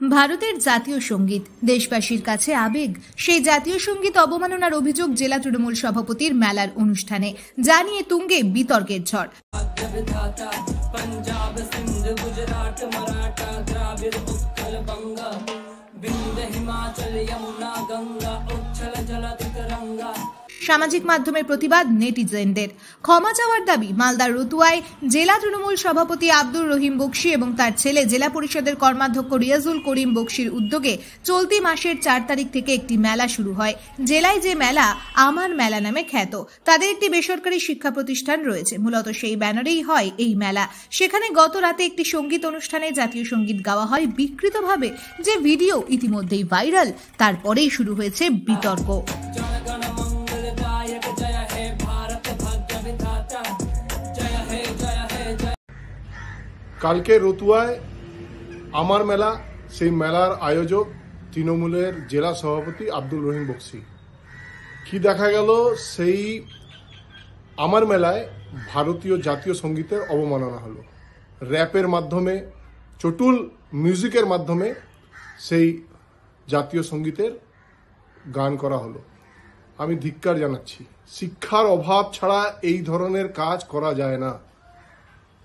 ভারতের জাতীয় সঙ্গীত দেশবাসীর কাছে আবেগ। সেই জাতীয় সঙ্গীত অবমাননার অভিযোগ জেলা তৃণমূল সভাপতির মেলার অনুষ্ঠানে, যা নিয়ে তুঙ্গে বিতর্কের ঝড়। সামাজিক মাধ্যমে প্রতিবাদ নেটিজেনদের। ক্ষমা চাওয়ার দাবি মালদার রতুয়ায় জেলা তৃণমূল সভাপতি আব্দুর রহিম বক্সি এবং তার ছেলে জেলা পরিষদের কর্মাধ্যক্ষ রিয়াজুল করিম বক্সির উদ্যোগে চলতি মাসের 4 তারিখ থেকে একটি মেলা শুরু হয়। জেলায় যে মেলা আমার মেলা নামে খ্যাত, তাদের একটি বেসরকারি শিক্ষা প্রতিষ্ঠান রয়েছে, মূলত সেই ব্যানারেই হয় এই মেলা। সেখানে গত রাতে একটি সঙ্গীত অনুষ্ঠানে জাতীয় সঙ্গীত গাওয়া হয় বিকৃতভাবে, যে ভিডিও ইতিমধ্যেই ভাইরাল। তারপরেই শুরু হয়েছে বিতর্ক। কালকে রতুয়ায় আমার মেলা, সেই মেলার আয়োজক তৃণমূলের জেলা সভাপতি আব্দুর রহিম বক্সি। কি দেখা গেল, সেই আমার মেলায় ভারতীয় জাতীয় সঙ্গীতের অবমাননা হলো। র্যাপের মাধ্যমে, চটুল মিউজিকের মাধ্যমে সেই জাতীয় সঙ্গীতের গান করা হলো। আমি ধিক্কার জানাচ্ছি। শিক্ষার অভাব ছাড়া এই ধরনের কাজ করা যায় না।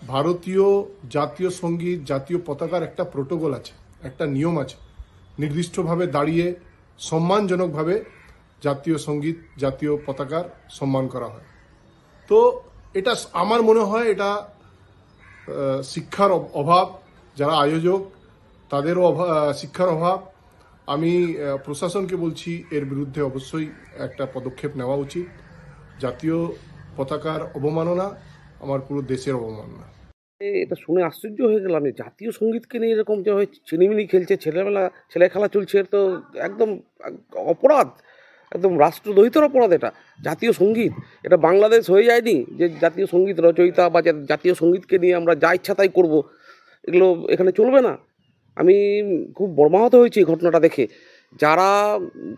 ভারতীয় জাতীয় সঙ্গীত, জাতীয় পতাকার একটা প্রোটোকল আছে, একটা নিয়ম আছে। নির্দিষ্টভাবে দাঁড়িয়ে সম্মানজনকভাবে জাতীয় সঙ্গীত, জাতীয় পতাকার সম্মান করা হয়। তো এটা আমার মনে হয় এটা শিক্ষার অভাব, যারা আয়োজক তাদেরও শিক্ষার অভাব। আমি প্রশাসনকে বলছি এর বিরুদ্ধে অবশ্যই একটা পদক্ষেপ নেওয়া উচিত। জাতীয় পতাকার অবমাননা আমার পুরো দেশের অবমাননা। এটা শুনে আশ্চর্য হয়ে গেলাম, জাতীয় সঙ্গীতকে নিয়ে এরকম যে ছিনিমিনি খেলছে, ছেলে খেলা চলছে, তো একদম অপরাধ, একদম রাষ্ট্রদ্রোহিতার অপরাধ। এটা জাতীয় সঙ্গীত, এটা বাংলাদেশ হয়ে যায়নি যে জাতীয় সঙ্গীত রচয়িতা বা জাতীয় সঙ্গীতকে নিয়ে আমরা যা ইচ্ছা তাই করবো। এগুলো এখানে চলবে না। আমি খুব মর্মাহত হয়েছি এই ঘটনাটা দেখে। যারা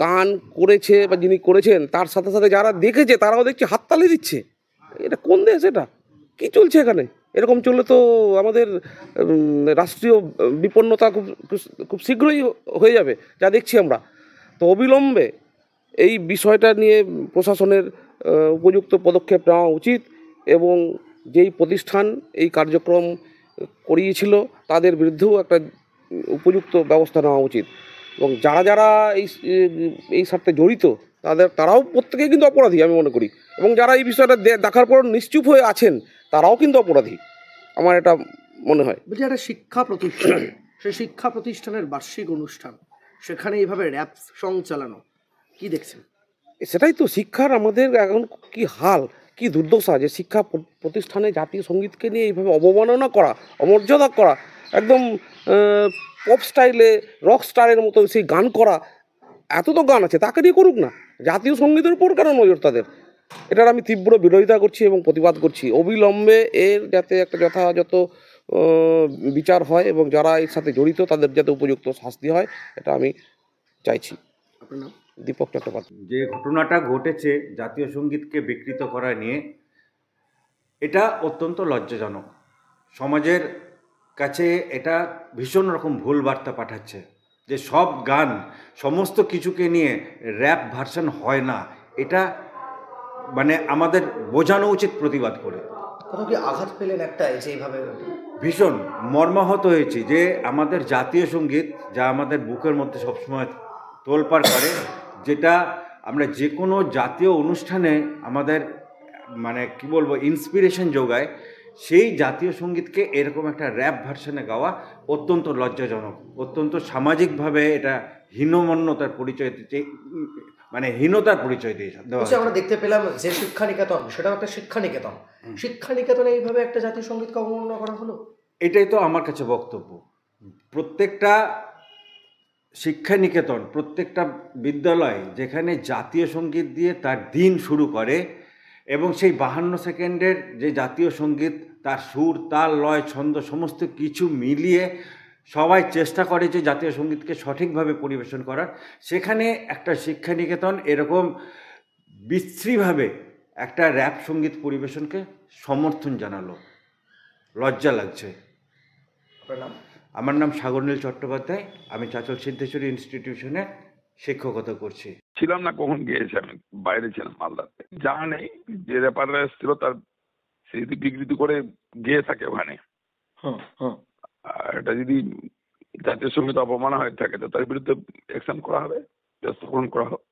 গান করেছে বা যিনি করেছেন, তার সাথে সাথে যারা দেখেছে তারাও দেখছি হাততালি দিচ্ছে। এটা কোন দেশ? এটা কি চলছে এখানে? এরকম চললে তো আমাদের রাষ্ট্রীয় বিপন্নতা খুব শীঘ্রই হয়ে যাবে, যা দেখছি আমরা। তো অবিলম্বে এই বিষয়টা নিয়ে প্রশাসনের উপযুক্ত পদক্ষেপ নেওয়া উচিত এবং যেই প্রতিষ্ঠান এই কার্যক্রম করিয়েছিল তাদের বিরুদ্ধেও একটা উপযুক্ত ব্যবস্থা নেওয়া উচিত। এবং যারা যারা এই স্বার্থে জড়িত তারাও প্রত্যেকেই কিন্তু অপরাধী আমি মনে করি। এবং যারা এই বিষয়টা দেখার পর নিশ্চুপ হয়ে আছেন তারাও কিন্তু অপরাধী, আমার এটা মনে হয়। বলছি, একটা শিক্ষা প্রতিষ্ঠান, সেই শিক্ষা প্রতিষ্ঠানের বার্ষিক অনুষ্ঠান, সেখানে এইভাবে র্যাপ সং চালানো, কি দেখছেন? সেটাই তো শিক্ষার আমাদের এখন কি হাল, কি দুর্দশা, যে শিক্ষা প্রতিষ্ঠানে জাতীয় সঙ্গীতকে নিয়ে এইভাবে অবমাননা করা, অমর্যাদা করা, একদম পপ স্টাইলে রক স্টারের মতো সেই গান করা। এত তো গান আছে, তাকে নিয়ে করুক না, জাতীয় সঙ্গীতের উপর কেন নজর তাদের? এটার আমি তীব্র বিরোধিতা করছি এবং প্রতিবাদ করছি। অবিলম্বে এর যাতে একটা যথাযথ বিচার হয় এবং যারা এর সাথে জড়িত তাদের যাতে উপযুক্ত শাস্তি হয়, এটা আমি চাইছি। আপনার নাম? দীপক চট্টোপাধ্যায়। যে ঘটনাটা ঘটেছে জাতীয় সঙ্গীতকে বিকৃত করা নিয়ে, এটা অত্যন্ত লজ্জাজনক। সমাজের কাছে এটা ভীষণ রকম ভুল বার্তা পাঠাচ্ছে যে সব গান, সমস্ত কিছুকে নিয়ে র্যাপ ভার্সন হয় না। এটা মানে আমাদের বোঝানো উচিত প্রতিবাদ করে। কোথাও কি আঘাত পেলেন একটা এইভাবে? ভীষণ মর্মাহত হয়েছি যে আমাদের জাতীয় সঙ্গীত, যা আমাদের বুকের মধ্যে সবসময় তোলপাড় করে, যেটা আমরা যে কোনো জাতীয় অনুষ্ঠানে আমাদের মানে কি বলবো ইন্সপিরেশন যোগায়, সেই জাতীয় সঙ্গীতকে এরকম একটা র্যাপ ভার্সনে গাওয়া অত্যন্ত লজ্জাজনক, অত্যন্ত সামাজিকভাবে এটা হীনমন্যতার পরিচয় দিতে, মানে হীনতার পরিচয় দিয়ে দেওয়া। আমরা দেখতে পেলাম যে শিক্ষানিকেতন, সেটাও একটা শিক্ষানিকেতন, শিক্ষানিকেতনে এইভাবে একটা জাতীয় সঙ্গীতকে অবমাননা করা হলো। এটাই তো আমার কাছে বক্তব্য। প্রত্যেকটা শিক্ষানিকেতন, প্রত্যেকটা বিদ্যালয় যেখানে জাতীয় সঙ্গীত দিয়ে তার দিন শুরু করে এবং সেই 52 সেকেন্ডের যে জাতীয় সঙ্গীত, তার সুর, তাল, লয়, ছন্দ সমস্ত কিছু মিলিয়ে সবাই চেষ্টা করে যে জাতীয় সঙ্গীতকে সঠিকভাবে পরিবেশন করার, সেখানে একটা শিক্ষানিকেতন এরকম বিশ্রীভাবে একটা র্যাপ সঙ্গীত পরিবেশনকে সমর্থন জানালো। লজ্জা লাগছে। আমার নাম সাগরনীল চট্টোপাধ্যায়, আমি চাঁচল সিদ্ধেশ্বরী ইনস্টিটিউশনে শিক্ষকতা করছি। ছিলাম না, কখন গিয়েছি, আমি বাইরে ছিলাম মালদাতে। জানা নেই যে রেপাররা এসেছিল তার স্মৃতি বিকৃতি করে গিয়ে থাকে ওখানে। আর এটা যদি জাতীয় সঙ্গীত অপমানা হয়ে থাকে তো তার বিরুদ্ধে অ্যাকশন করা হবে, ব্যবস্থা গ্রহণ করা হোক।